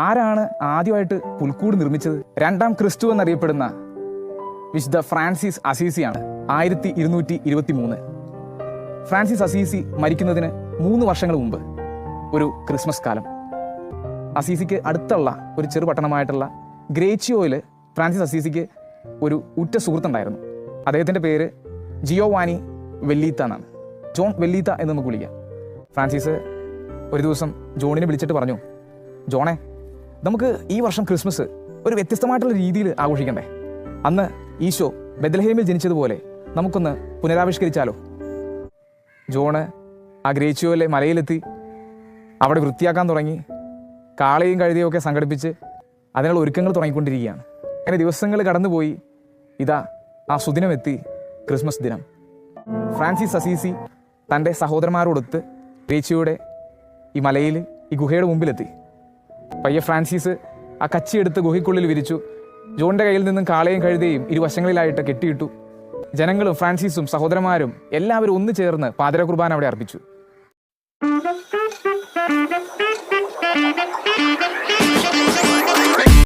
ആരാണ് ആദ്യമായിട്ട് പുൽക്കൂട് നിർമ്മിച്ചത്? രണ്ടാം ക്രിസ്തു എന്നറിയപ്പെടുന്ന വിശുദ്ധ ഫ്രാൻസിസ് അസീസിയാണ്. 1223 ഫ്രാൻസിസ് അസീസി മരിക്കുന്നതിന് 3 വർഷങ്ങൾ മുമ്പ് ഒരു ക്രിസ്മസ് കാലം അസീസിക്ക് അടുത്തുള്ള ഒരു ചെറുപട്ടണമായിട്ടുള്ള ഗ്രേച്ചിയോയിൽ ഫ്രാൻസിസ് അസീസിക്ക് ഒരു ഉറ്റ സുഹൃത്തുണ്ടായിരുന്നു. അദ്ദേഹത്തിൻ്റെ പേര് ജിയോവാനി വെല്ലീത്ത എന്നാണ്. ജോൺ വെല്ലീത്ത എന്ന് നമുക്ക് വിളിക്കാം. ഫ്രാൻസിസ് ഒരു ദിവസം ജോണിനെ വിളിച്ചിട്ട് പറഞ്ഞു, ജോണെ, നമുക്ക് ഈ വർഷം ക്രിസ്മസ് ഒരു വ്യത്യസ്തമായിട്ടുള്ള രീതിയിൽ ആഘോഷിക്കണ്ടേ? അന്ന് ഈശോ ബെത്ലഹേമിൽ ജനിച്ചതുപോലെ നമുക്കൊന്ന് പുനരാവിഷ്കരിച്ചാലോ? ജോണ് ആ ഗ്രേച്ചിയോയിലെ മലയിലെത്തി അവിടെ വൃത്തിയാക്കാൻ തുടങ്ങി. കാളയും കഴുതയും ഒക്കെ സംഘടിപ്പിച്ച് അതിനുള്ള ഒരുക്കങ്ങൾ തുടങ്ങിക്കൊണ്ടിരിക്കുകയാണ്. അങ്ങനെ ദിവസങ്ങൾ കടന്നുപോയി. ഇതാ ആ സുദിനമെത്തി, ക്രിസ്മസ് ദിനം. ഫ്രാൻസിസ് അസീസി തൻ്റെ സഹോദരന്മാരോടൊത്ത് ഗ്രേച്ചിയോയുടെ ഈ മലയിൽ ഈ ഗുഹയുടെ മുമ്പിലെത്തി. പയ്യെ ഫ്രാൻസിസ് ആ കച്ചിയെടുത്ത് ഗുഹയ്ക്കുള്ളിൽ വിരിച്ചു. ജോണിൻ്റെ കയ്യിൽ നിന്നും കാളയും കഴുതയും ഇരുവശങ്ങളിലായിട്ട് കെട്ടിയിട്ടു. ജനങ്ങളും ഫ്രാൻസിസും സഹോദരന്മാരും എല്ലാവരും ഒന്നു ചേർന്ന് പാതിര കുർബാന അവിടെ അർപ്പിച്ചു.